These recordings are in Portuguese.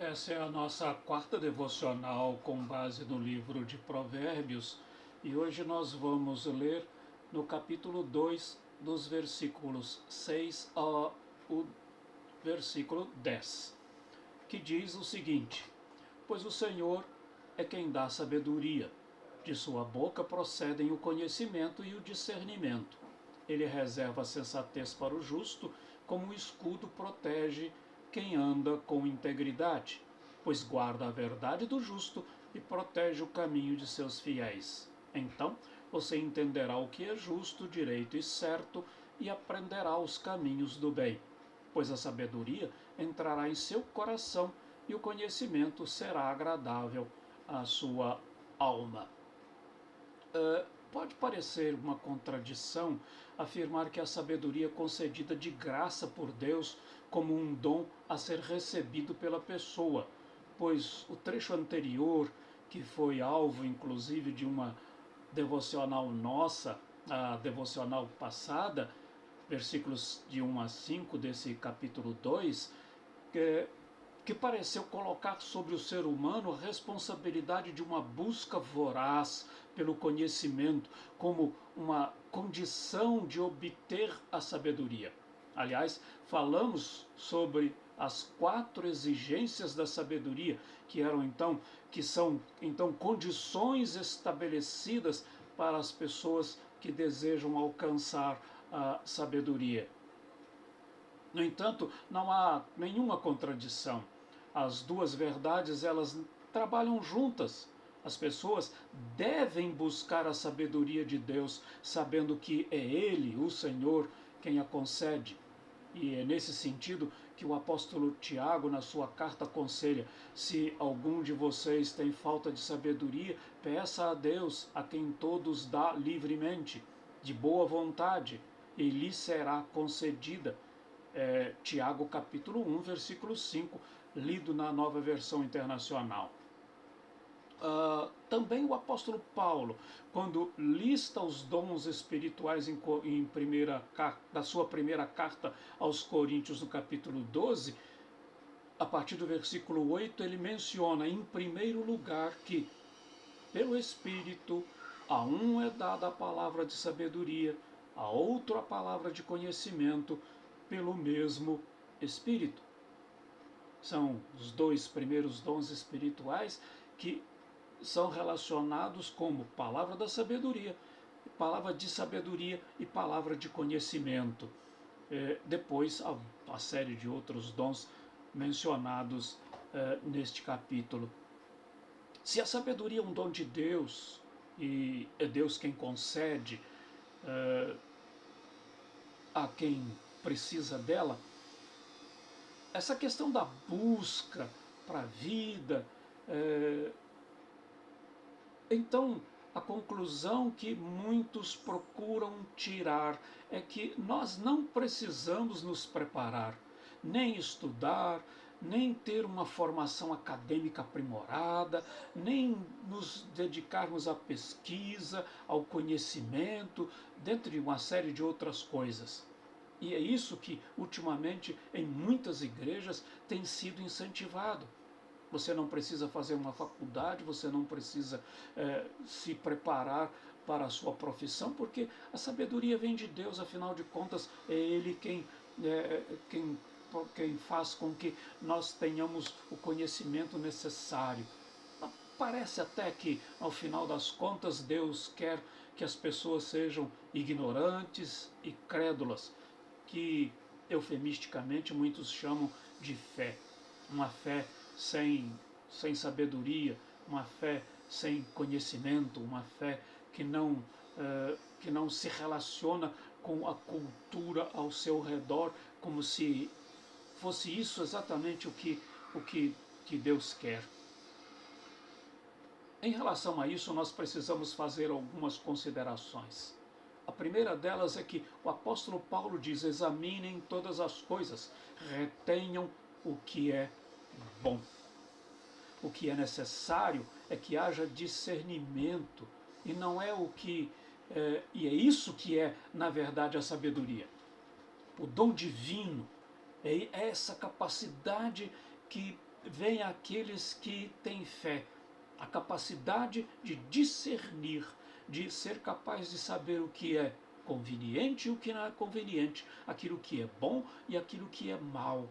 Essa é a nossa quarta devocional com base no livro de Provérbios e hoje nós vamos ler no capítulo 2, dos versículos 6 ao versículo 10, que diz o seguinte: Pois o Senhor é quem dá sabedoria, de sua boca procedem o conhecimento e o discernimento. Ele reserva a sensatez para o justo, como um escudo protege quem anda com integridade, pois guarda a verdade do justo e protege o caminho de seus fiéis. Então você entenderá o que é justo, direito e certo e aprenderá os caminhos do bem, pois a sabedoria entrará em seu coração e o conhecimento será agradável à sua alma. Pode parecer uma contradição afirmar que a sabedoria é concedida de graça por Deus como um dom a ser recebido pela pessoa, pois o trecho anterior, que foi alvo inclusive de uma devocional nossa, a devocional passada, versículos de 1 a 5 desse capítulo 2, que pareceu colocar sobre o ser humano a responsabilidade de uma busca voraz pelo conhecimento como uma condição de obter a sabedoria. Aliás, falamos sobre as 4 exigências da sabedoria, que são então condições estabelecidas para as pessoas que desejam alcançar a sabedoria. No entanto, não há nenhuma contradição. As duas verdades, elas trabalham juntas. As pessoas devem buscar a sabedoria de Deus, sabendo que é Ele, o Senhor, quem a concede. E é nesse sentido que o apóstolo Tiago, na sua carta, aconselha: se algum de vocês tem falta de sabedoria, peça a Deus, a quem todos dá livremente, de boa vontade, e lhe será concedida. Tiago capítulo 1, versículo 5, lido na Nova Versão Internacional. Também o apóstolo Paulo, quando lista os dons espirituais da sua primeira carta aos Coríntios, no capítulo 12, a partir do versículo 8, ele menciona em primeiro lugar que, pelo Espírito, a um é dada a palavra de sabedoria, a outro a palavra de conhecimento, pelo mesmo Espírito. São os dois primeiros dons espirituais que são relacionados como palavra da sabedoria, palavra de sabedoria e palavra de conhecimento. Depois, a série de outros dons mencionados neste capítulo. Se a sabedoria é um dom de Deus, e é Deus quem concede a quem precisa dela, essa questão da busca para a vida, então a conclusão que muitos procuram tirar é que nós não precisamos nos preparar, nem estudar, nem ter uma formação acadêmica aprimorada, nem nos dedicarmos à pesquisa, ao conhecimento, dentre uma série de outras coisas. E é isso que, ultimamente, em muitas igrejas tem sido incentivado. Você não precisa fazer uma faculdade, você não precisa se preparar para a sua profissão, porque a sabedoria vem de Deus, afinal de contas, é Ele quem faz com que nós tenhamos o conhecimento necessário. Parece até que, ao final das contas, Deus quer que as pessoas sejam ignorantes e crédulas, que eufemisticamente muitos chamam de fé. Uma fé sem sabedoria, uma fé sem conhecimento, uma fé que não se relaciona com a cultura ao seu redor, como se fosse isso exatamente que Deus quer. Em relação a isso, nós precisamos fazer algumas considerações. A primeira delas é que o apóstolo Paulo diz: examinem todas as coisas, retenham o que é bom. O que é necessário é que haja discernimento, e não é e é isso que é, na verdade, a sabedoria. O dom divino é essa capacidade que vem aqueles que têm fé, a capacidade de discernir, de ser capaz de saber o que é conveniente e o que não é conveniente, aquilo que é bom e aquilo que é mal.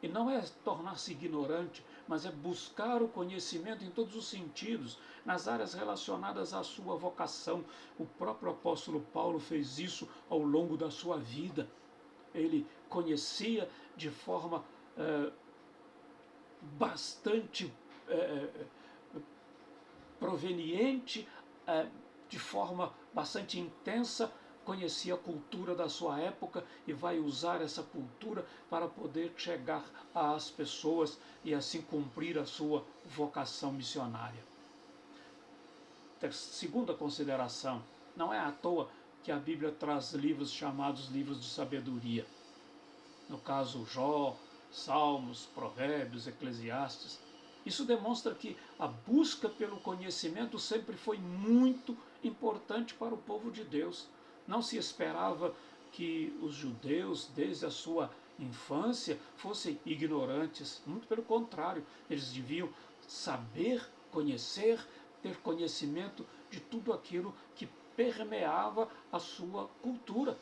E não é tornar-se ignorante, mas é buscar o conhecimento em todos os sentidos, nas áreas relacionadas à sua vocação. O próprio apóstolo Paulo fez isso ao longo da sua vida. Ele conhecia de forma bastante proveniente, de forma bastante intensa, conhecia a cultura da sua época e vai usar essa cultura para poder chegar às pessoas e assim cumprir a sua vocação missionária. Segunda consideração, não é à toa que a Bíblia traz livros chamados livros de sabedoria. No caso, Jó, Salmos, Provérbios, Eclesiastes. Isso demonstra que a busca pelo conhecimento sempre foi muito importante para o povo de Deus. Não se esperava que os judeus, desde a sua infância, fossem ignorantes. Muito pelo contrário, eles deviam saber, conhecer, ter conhecimento de tudo aquilo que permeava a sua cultura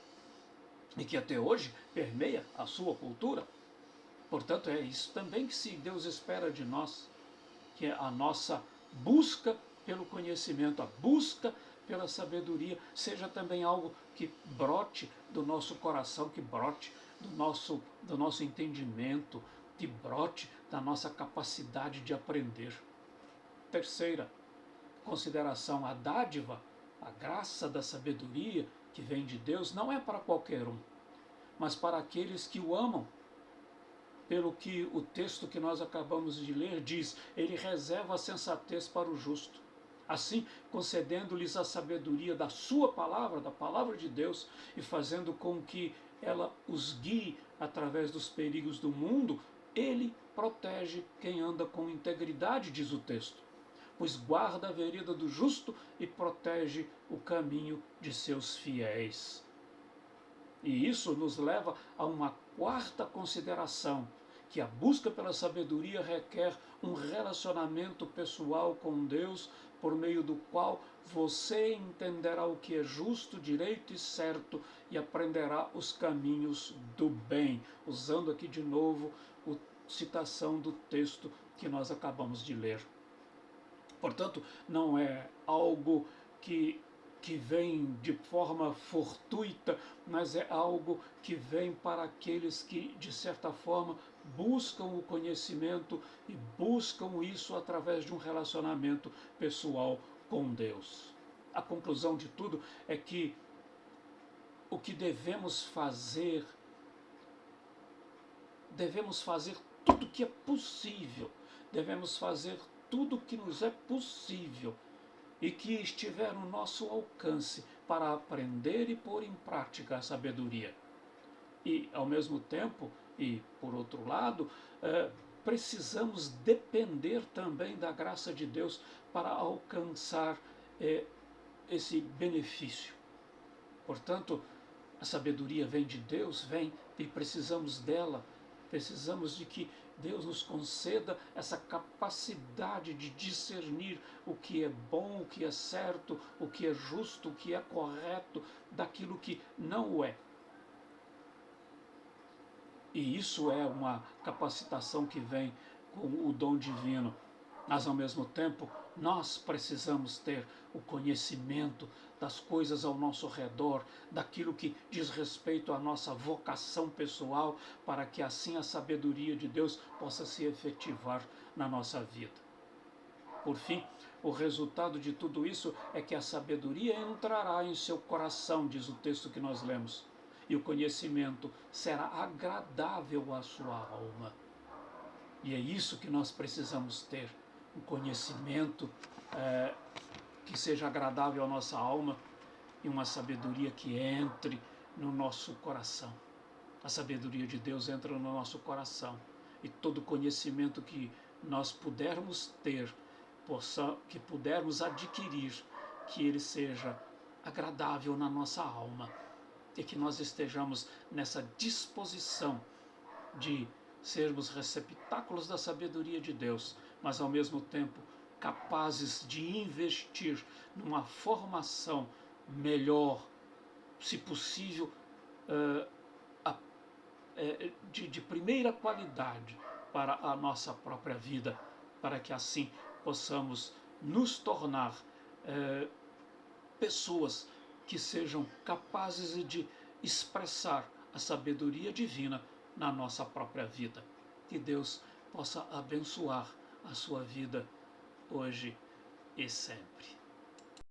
e que até hoje permeia a sua cultura. Portanto, é isso também que Deus espera de nós, que é a nossa busca pelo conhecimento, a busca pela sabedoria, seja também algo que brote do nosso coração, que brote do nosso entendimento, que brote da nossa capacidade de aprender. Terceira consideração, a dádiva, a graça da sabedoria que vem de Deus não é para qualquer um, mas para aqueles que o amam. Pelo que o texto que nós acabamos de ler diz, ele reserva a sensatez para o justo. Assim, concedendo-lhes a sabedoria da sua palavra, da palavra de Deus, e fazendo com que ela os guie através dos perigos do mundo, ele protege quem anda com integridade, diz o texto, pois guarda a vereda do justo e protege o caminho de seus fiéis. E isso nos leva a uma quarta consideração, que a busca pela sabedoria requer um relacionamento pessoal com Deus, por meio do qual você entenderá o que é justo, direito e certo e aprenderá os caminhos do bem. Usando aqui de novo a citação do texto que nós acabamos de ler. Portanto, não é algo que vem de forma fortuita, mas é algo que vem para aqueles que, de certa forma, buscam o conhecimento e buscam isso através de um relacionamento pessoal com Deus. A conclusão de tudo é que o que devemos fazer tudo o que é possível, devemos fazer tudo o que nos é possível e que estiver no nosso alcance para aprender e pôr em prática a sabedoria. E, ao mesmo tempo, e por outro lado, precisamos depender também da graça de Deus para alcançar esse benefício. Portanto, a sabedoria vem de Deus, vem e precisamos dela. Precisamos de que Deus nos conceda essa capacidade de discernir o que é bom, o que é certo, o que é justo, o que é correto, daquilo que não o é. E isso é uma capacitação que vem com o dom divino. Mas, ao mesmo tempo, nós precisamos ter o conhecimento das coisas ao nosso redor, daquilo que diz respeito à nossa vocação pessoal, para que assim a sabedoria de Deus possa se efetivar na nossa vida. Por fim, o resultado de tudo isso é que a sabedoria entrará em seu coração, diz o texto que nós lemos, e o conhecimento será agradável à sua alma. E é isso que nós precisamos ter, um conhecimento que seja agradável à nossa alma e uma sabedoria que entre no nosso coração. A sabedoria de Deus entra no nosso coração e todo conhecimento que nós pudermos ter, que pudermos adquirir, que ele seja agradável na nossa alma e que nós estejamos nessa disposição de sermos receptáculos da sabedoria de Deus, mas ao mesmo tempo capazes de investir numa formação melhor, se possível, de primeira qualidade para a nossa própria vida, para que assim possamos nos tornar pessoas que sejam capazes de expressar a sabedoria divina na nossa própria vida. Que Deus possa abençoar a sua vida hoje e sempre.